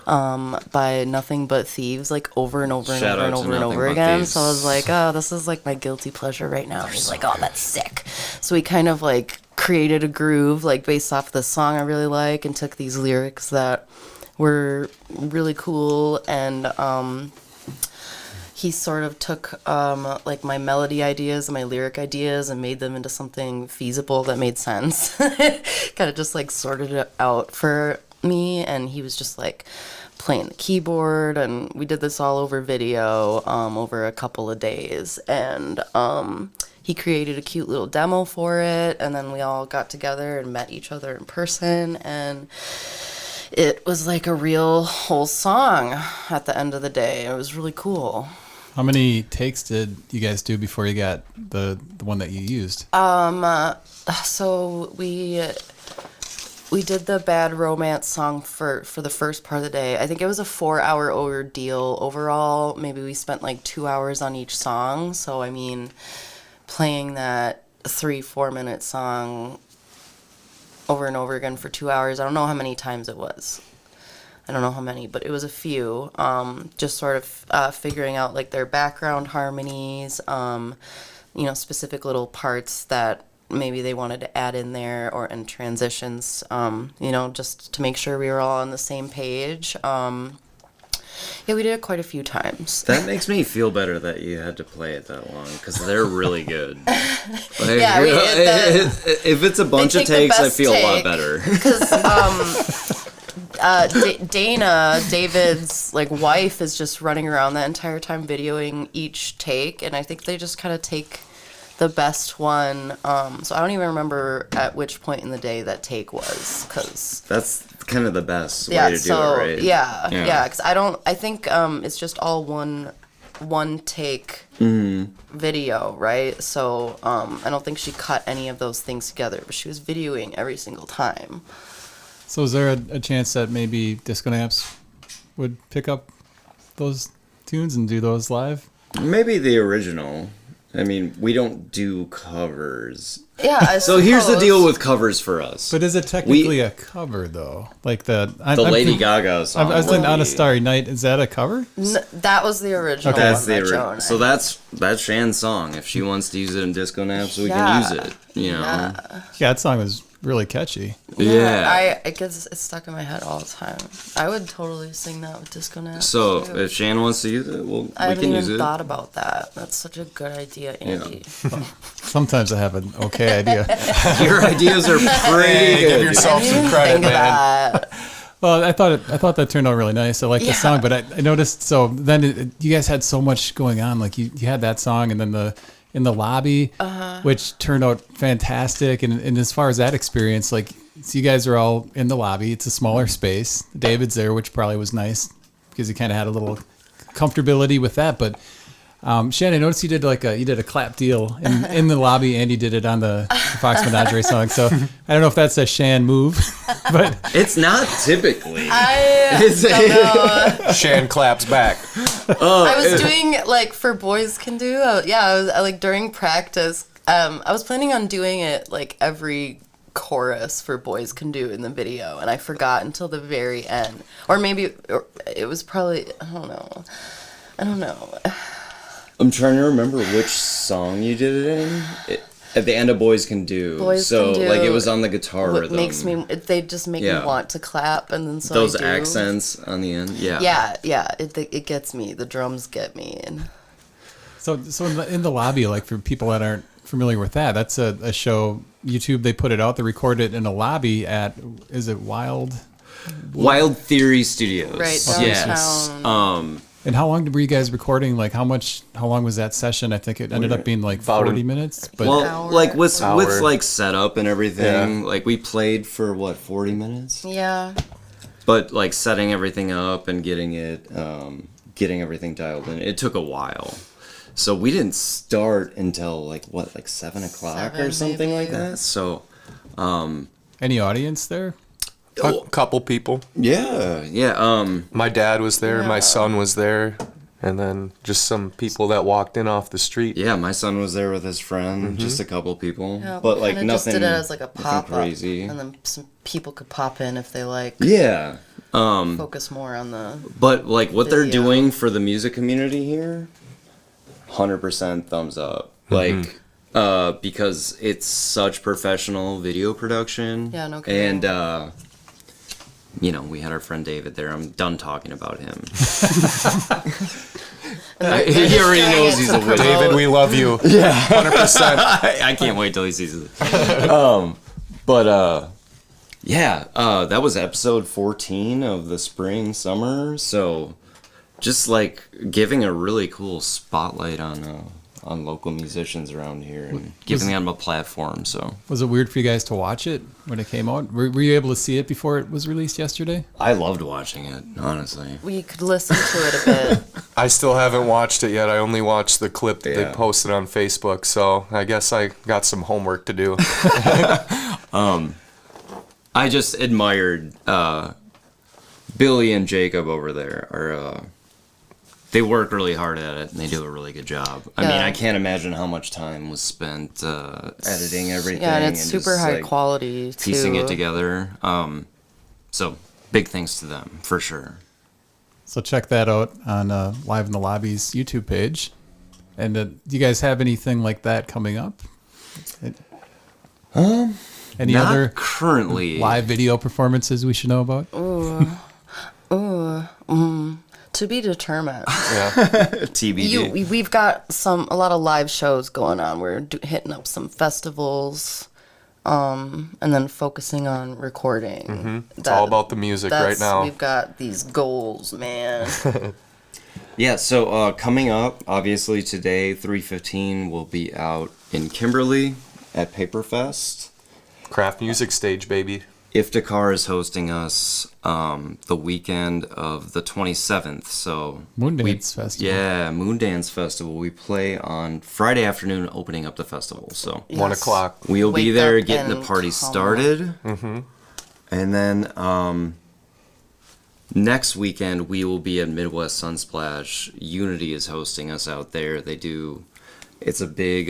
by Nothing But Thieves, like over and over and Shout over out and to over and Nothing over But again. Thieves. So I was like, "Oh, this is like my guilty pleasure right now." And he's like, "Oh, that's sick." So we kind of like created a groove like based off the song I really like, and took these lyrics that were really cool, and he sort of took like my melody ideas and my lyric ideas and made them into something feasible that made sense. Kind of just like sorted it out for me, and he was just like playing the keyboard, and we did this all over video over a couple of days, and he created a cute little demo for it, and then we all got together and met each other in person, and it was like a real whole song at the end of the day. It was really cool. How many takes did you guys do before you got the one that you used? So we did the Bad Romance song for the first part of the day. I think it was a 4-hour ordeal overall. Maybe we spent like 2 hours on each song. So, I mean, playing that 3-4 minute song over and over again for 2 hours, I don't know how many times it was. I don't know how many, but it was a few. Just sort of figuring out like their background harmonies, specific little parts that maybe they wanted to add in there, or in transitions, just to make sure we were all on the same page. Yeah, we did it quite a few times. That makes me feel better that you had to play it that long because they're really good. Like, Yeah, if it's a bunch of take the takes, I best feel a lot take. better. Dana, David's like wife, is just running around that entire time videoing each take, and I think they just kind of take the best one. So I don't even remember at which point in the day that take was, because That's kind of the best yeah, way to do so it, right? yeah, because I think it's just all one take video, right? So I don't think she cut any of those things together, but she was videoing every single time. So is there a chance that maybe Disconapse would pick up those tunes and do those live? Maybe the original. I mean, we don't do covers. Yeah. I So here's the suppose. deal with covers for us. But is it technically a cover though? Like the Lady Gaga song. I was thinking On a Starry Night. Is that a cover? That was the original. Okay. That's one the that original. Joan So and- that's Shan's song. If she wants to use it in Disconapse, we Yeah. can use it. You know. Yeah. Yeah, that song was really catchy. Yeah. It gets it's stuck in my head all the time. I would totally sing that with Disconapse. So too. if Shan wants to use it, well, I we haven't can use even it. thought about that. That's such a good idea, Andy. Sometimes I have an okay idea. Your ideas are pretty Hey, good. give dude. yourself I didn't some even credit, think of man. that. Well, I thought that turned out really nice. I like the Yeah. song, but I noticed. So then you guys had so much going on. Like you had that song, and then in the lobby, which turned out fantastic. And as far as that experience, like so you guys are all in the lobby. It's a smaller space. David's there, which probably was nice because he kind of had a little comfortability with that. But Shan, I noticed you did a clap deal in the lobby, and you did it on the Fox Menagerie song. So I don't know if that's a Shan move, but It's not typically. I don't know. Shan claps back. I was doing like for boys can do. I was like during practice. I was planning on doing it like every chorus for boys can do in the video, and I forgot until the very end, or maybe it was probably I don't know. I'm trying to remember which song you did it in. At the end of Boys Can Do. Boys so Can Do like it was on the guitar What rhythm. makes me they just make Yeah. me want to clap, and then so Those I do. accents on the end. Yeah. Yeah, it gets me. The drums get me, and so in the lobby, like for people that aren't familiar with that, that's a show. YouTube, they put it out. They record it in a lobby at, is it Wild? Wild Theory Studios. right Yes. downtown. And how long were you guys recording? Like how long was that session? I think it ended up being like About 40 minutes. But Well, hour. like with Hour. like setup and everything, Yeah. like we played for what 40 minutes, Yeah. but like setting everything up and getting everything dialed in, it took a while. So we didn't start until like 7:00 or 7 something like maybe. that. So any audience there? A couple people. yeah. My dad was there. My Yeah. son was there. And then just some people that walked in off the street. Yeah, my son was there with his friend, just a couple people, Yeah, but we like kinda nothing. Just did it as like a nothing pop up, crazy. and then some people could pop in if they like. Yeah. Focus more on the. But like what they're Video. doing for the music community here, 100% thumbs up. Like, because it's such professional video production. Yeah, no kidding. And we had our friend David there. I'm done talking about him. He already knows he's a winner. David, we love you. Yeah, 100%. I can't wait till he sees it. That was episode 14 of the spring summer. So, just like giving a really cool spotlight on local musicians around here and giving them a platform. So Was it weird for you guys to watch it when it came out? Were you able to see it before it was released yesterday? I loved watching it, honestly. We could listen to it a bit. I still haven't watched it yet. I only watched the clip that Yeah. they posted on Facebook. So I guess I got some homework to do. I just admired Billy and Jacob over there. They work really hard at it and they do a really good job. I mean, Yeah. I can't imagine how much time was spent editing everything. Yeah, and it's super just, high like, quality too. piecing it together. So big thanks to them for sure. So check that out on Live in the Lobby's YouTube page. And do you guys have anything like that coming up? Any Not other currently live video performances we should know about? To be determined. Yeah. TBD. We've got a lot of live shows going on. We're hitting up some festivals, and then focusing on recording. It's all about the music right now. We've got these goals, man. Yeah, so coming up, obviously today, 3:15, we'll be out in Kimberly at Paperfest. Craft music stage, baby. Iftikhar is hosting us the weekend of the 27th. So Moondance Festival. Yeah, Moondance Festival. We play on Friday afternoon, opening up the festival. So Yes. 1 o'clock. we'll be Wake there up getting the and party come. started. And then next weekend, we will be at Midwest Sunsplash. Unity is hosting us out there. It's a big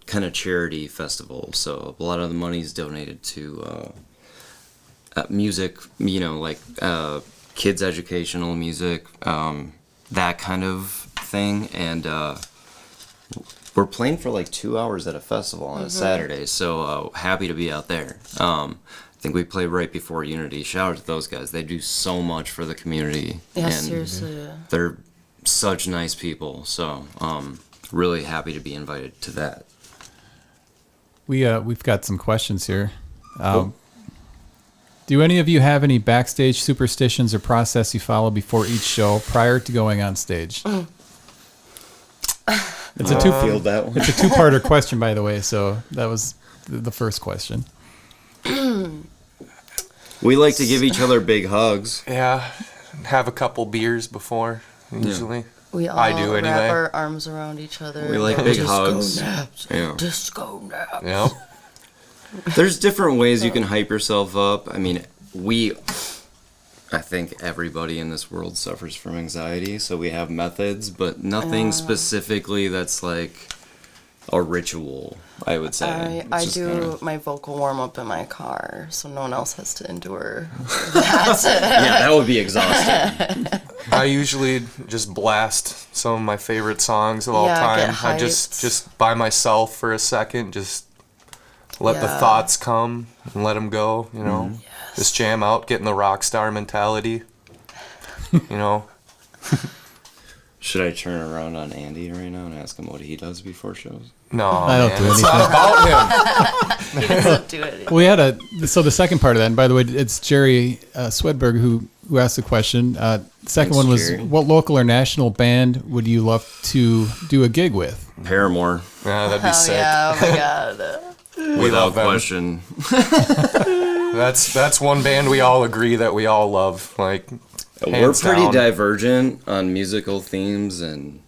kind of charity festival. So a lot of the money is donated to music, like kids' educational music, that kind of thing. And we're playing for like 2 hours at a festival on a Saturday. So happy to be out there. I think we play right before Unity. Shout out to those guys. They do so much for the community. Yeah, and seriously. they're such nice people. So really happy to be invited to that. We've got some questions here. Do any of you have any backstage superstitions or process you follow before each show prior to going on stage? It's a Field that one. It's a two-parter question, by the way. So that was the first question. We like to give each other big hugs. Yeah. Have a couple beers before, usually. We all I do anyway. wrap our arms around each other. We like big hugs. Naps. Yeah. Disco naps. Yep. There's different ways you can hype yourself up. I mean, I think everybody in this world suffers from anxiety, so we have methods, but nothing specifically that's like a ritual, I would say. I It's just do kinda- my vocal warm up in my car, so no one else has to endure that. Yeah, that would be exhausting. I usually just blast some of my favorite songs of all Yeah, time. get I hyped. just by myself for a second, just let the Yeah. thoughts come and let them go, you know. Just jam out, get in the rock star mentality. You know. Should I turn around on Andy right now and ask him what he does before shows? No, I don't man, do it's anything. not about him. He doesn't do it. We so the second part of that, and by the way, it's Jerry Swedberg who asked the question. Second Thanks, one was, Jerry. what local or national band would you love to do a gig with? Paramore, Yeah, that'd be Oh sick. yeah, oh my god. without love them. question. That's one band we all agree that we all love. Like, We're hands pretty down. divergent on musical themes, and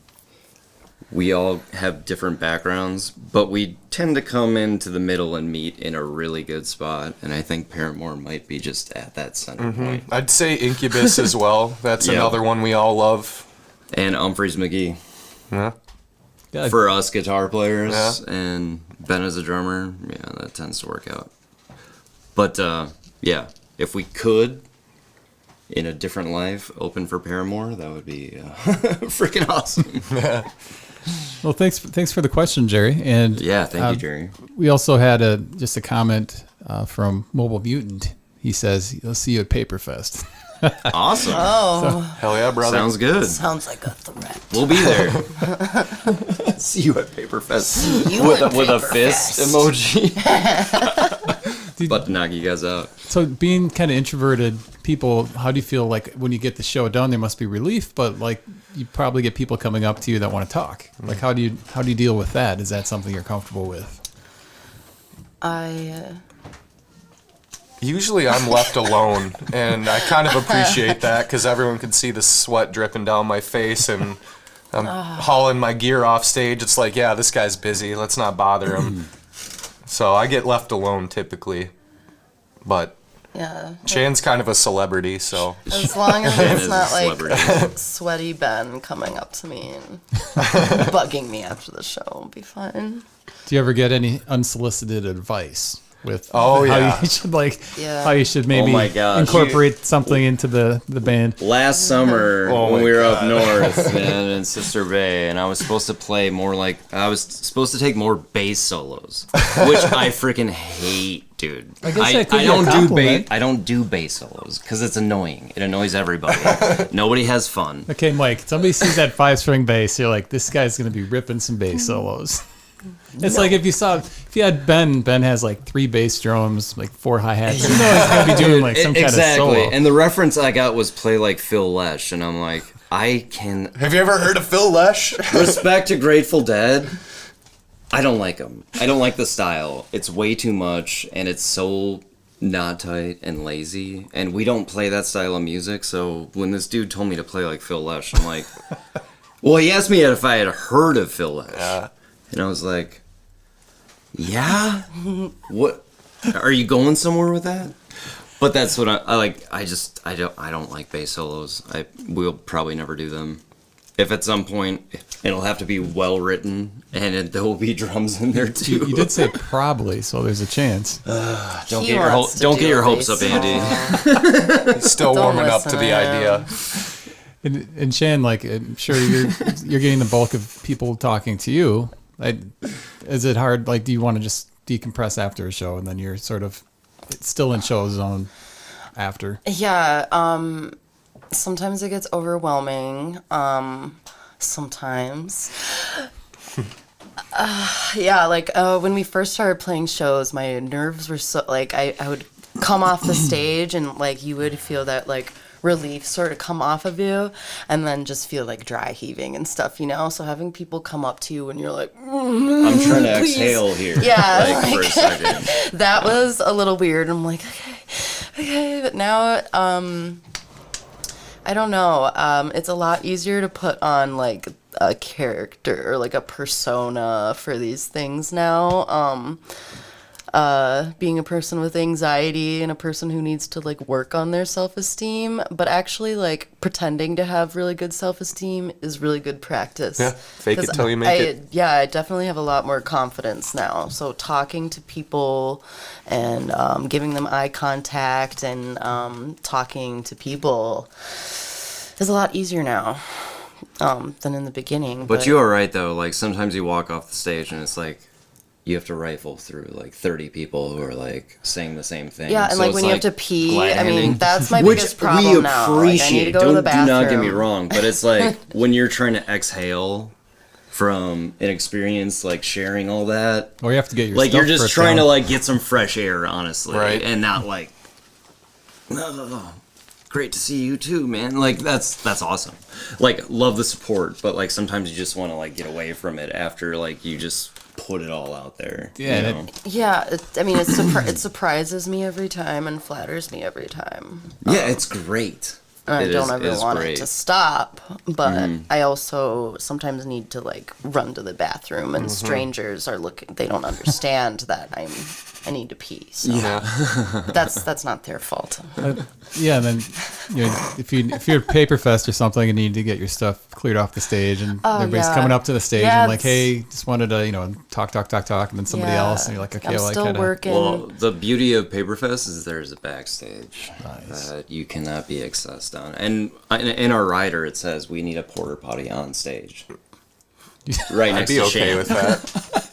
we all have different backgrounds, but we tend to come into the middle and meet in a really good spot, and I think Paramore might be just at that center point. I'd say Incubus as well. That's Yeah. another one we all love. And Humphreys McGee. Yeah. Yeah, For us guitar players, Yeah. and Ben as a drummer, yeah, that tends to work out. But, yeah, if we could, in a different life, open for Paramore, that would be freaking awesome. well, thanks for the question, Jerry. And Yeah, thank you, Jerry. we also had just a comment from Mobile Mutant. He says, "I'll see you at Paperfest." Awesome. Oh, Hell yeah, brother. Sounds good. sounds like a threat. We'll be there. See you at Paperfest. you with at a fist Paperfest. emoji. About to knock you guys out. So, being kind of introverted people, how do you feel like when you get the show done? There must be relief, but like you probably get people coming up to you that want to talk. Like, how do you deal with that? Is that something you're comfortable with? Usually I'm left alone, and I kind of appreciate that because everyone can see the sweat dripping down my face, and I'm hauling my gear off stage. It's like, yeah, this guy's busy. Let's not bother him. So I get left alone typically. But Yeah. Chan's kind of a celebrity, so As long as Shan it's is not a like celebrity. sweaty Ben coming up to me and bugging me after the show, will be fine. Do you ever get any unsolicited advice? with Oh, how yeah. you should Yeah. how you should maybe Oh my gosh. incorporate something into the band. Last summer Oh when my we were up God. north, man, in Sister Bay, and I was supposed to play more like I was supposed to take more bass solos, which I freaking hate, dude. I guess that could be a don't do compliment. bass. I don't do bass solos because it's annoying. It annoys everybody. Nobody has fun. Okay, Mike, somebody sees that 5-string bass, you're like, this guy's going to be ripping some bass solos. It's like if you had Ben has like 3 bass drums, like 4 hi-hats. You know he's going to be doing like some kind of Exactly. solo. And the reference I got was play like Phil Lesh, and I'm like, I can Have you ever heard of Phil Lesh? respect to Grateful Dead. I don't like them. I don't like the style. It's way too much, and it's so not tight and lazy. And we don't play that style of music. So when this dude told me to play like Phil Lesh, I'm like, well, he asked me if I had heard of Phil Lesh, and I was like, yeah. What? Are you going somewhere with that? But that's what I like. I don't like bass solos. We'll probably never do them. If at some point it'll have to be well written, and there will be drums in there too. You did say probably, so there's a chance. Don't He get your wants to don't do get your a hopes bass up, Andy. Still Don't warming up to listen the to idea. And Shan, like, I'm sure you're getting the bulk of people talking to you. Is it hard? Like, do you want to just decompress after a show, and then you're sort of still in show zone after? Yeah. Sometimes it gets overwhelming. Sometimes. Yeah, like when we first started playing shows, my nerves were so like I would come off the stage and like you would feel that like relief sort of come off of you and then just feel like dry heaving and stuff, you know? So having people come up to you when you're like, I'm trying to please. exhale here. Yeah, like, for a second. that was a little weird. I'm like, okay, but now, I don't know. It's a lot easier to put on like a character or like a persona for these things now. Being a person with anxiety and a person who needs to like work on their self-esteem, but actually like pretending to have really good self-esteem is really good practice. Yeah, fake it 'Cause till you make it. Yeah, I definitely have a lot more confidence now. So talking to people and giving them eye contact and talking to people is a lot easier now than in the beginning. But you are right though. Like sometimes you walk off the stage and it's like you have to rifle through like 30 people who are like saying the same thing. Yeah, and So like it's when you have to pee, I mean, glad-handing. that's my Which biggest problem we now. Like, I need to appreciate. go to the Do not get me bathroom. wrong, but it's like when you're trying to exhale from an experience, like sharing all that. Or you have to get your Like you're stuff just ripped trying to down. like get some fresh air, honestly, Right. and not like, oh, great to see you too, man. Like that's awesome. Like love the support, but like sometimes you just want to like get away from it after like you just put it all out there. Yeah, you and know? Yeah, it surprises me every time and flatters me every time. Yeah, it's great. And I It don't is- ever it is want great. it to stop, but I also sometimes need to like run to the bathroom, and strangers are looking. They don't understand that I need to pee. So that's not their fault. Yeah, and then if you're at Paperfest or something and you need to get your stuff cleared off the stage, and everybody's yeah. coming up to the stage Yeah, and like, it's- hey, just wanted to talk, and then somebody Yeah. else, and you're like, okay, I'm well, I still gotta. working. Well, the beauty of Paperfest is there's a backstage that you cannot be accessed on. And in our rider, it says we need a porta potty on stage. Right I'd next be to okay Shane. with that.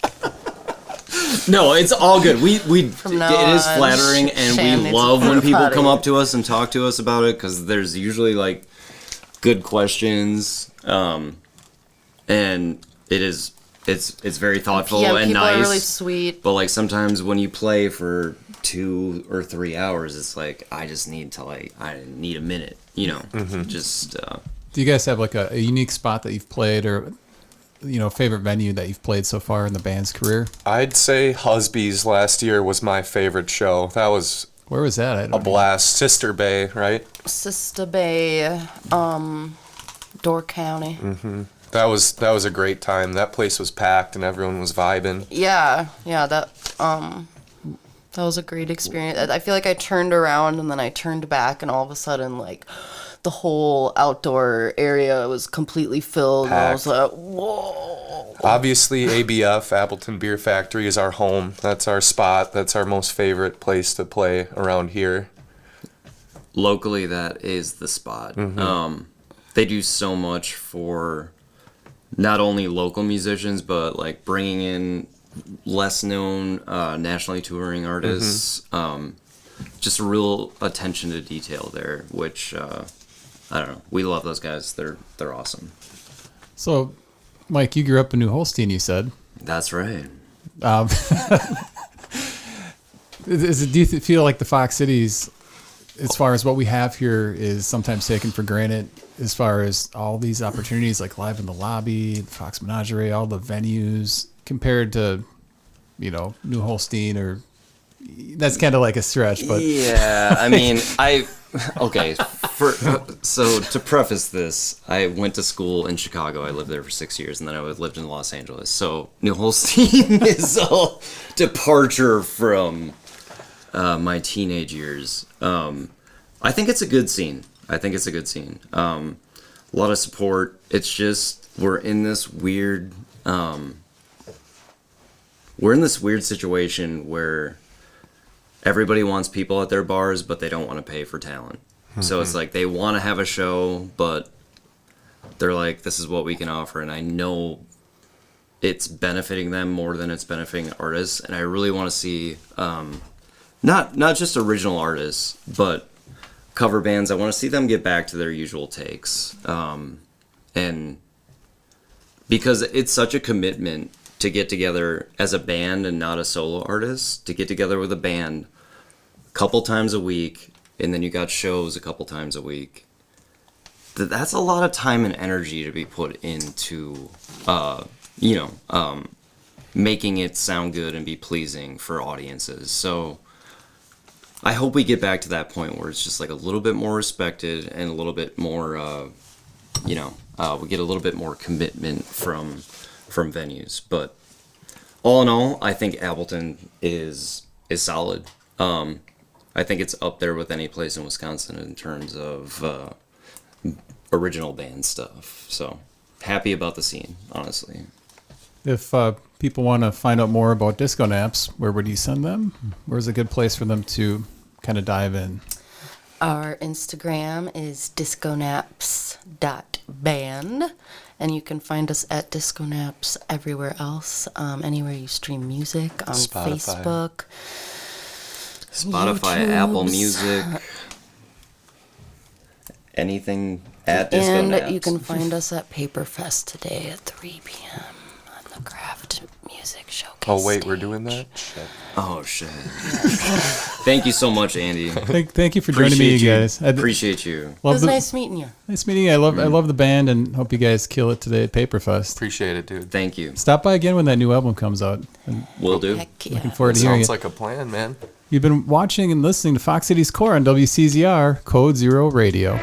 No, it's all good. It now is on, flattering, and Shane we needs a love when porta people potty. come up to us and talk to us about it because there's usually like good questions, and it's very thoughtful Yeah, and people nice. are really sweet. But like sometimes when you play for 2 or 3 hours, it's like I need a minute, just. Do you guys have like a unique spot that you've played, or favorite venue that you've played so far in the band's career? I'd say Husby's last year was my favorite show. That was Where was that? I don't a know. blast. Sister Bay, right? Sister Bay, Door County. That was a great time. That place was packed and everyone was vibing. Yeah, that was a great experience. I feel like I turned around and then I turned back and all of a sudden like the whole outdoor area was completely filled. And I was Packed. like, whoa. Obviously, ABF, Appleton Beer Factory, is our home. That's our spot. That's our most favorite place to play around here. Locally, that is the spot. They do so much for not only local musicians, but like bringing in less known nationally touring artists. Just a real attention to detail there, which I don't know. We love those guys. They're awesome. So, Mike, you grew up in New Holstein, you said. That's right. Do you feel like the Fox Cities, as far as what we have here, is sometimes taken for granted, as far as all these opportunities like Live in the Lobby, the Fox Menagerie, all the venues, compared to, New Holstein, or that's kind of like a stretch, but Yeah, I mean, so to preface this, I went to school in Chicago. I lived there for 6 years, and then I lived in Los Angeles. So New Holstein is a departure from my teenage years. I think it's a good scene. A lot of support. It's just we're in this weird situation where everybody wants people at their bars, but they don't want to pay for talent. So it's like they want to have a show, but they're like, this is what we can offer. And I know it's benefiting them more than it's benefiting artists. And I really want to see not just original artists, but cover bands. I want to see them get back to their usual takes. And because it's such a commitment to get together as a band and not a solo artist, to get together with a band a couple times a week, and then you got shows a couple times a week. That's a lot of time and energy to be put into, making it sound good and be pleasing for audiences. So I hope we get back to that point where it's just like a little bit more respected and a little bit more, we get a little bit more commitment from venues. But all in all, I think Appleton is solid. I think it's up there with any place in Wisconsin in terms of original band stuff. So happy about the scene, honestly. if people want to find out more about Disconapse, where would you send them? Where's a good place for them to kind of dive in? Our Instagram is disconapse.band, and you can find us at Disconapse everywhere else, anywhere you stream music, on Facebook, Spotify, YouTube, Apple Music, anything at Disconapse. and you can find us at Paperfest today at 3 p.m. on the Craft Music Showcase. Oh, wait, we're stage. doing that? Shit. Oh, shit. Thank you so much, Andy. Thank you for joining me, you guys. Appreciate you. It was nice meeting you. Nice meeting you. I love the band, and hope you guys kill it today at Paperfest. Appreciate it, dude. Thank you. Stop by again when that new album comes out. And Will do. Heck yeah. looking forward to hearing Sounds it. like a plan, man. You've been watching and listening to Fox Cities Core on WCZR Code Zero Radio.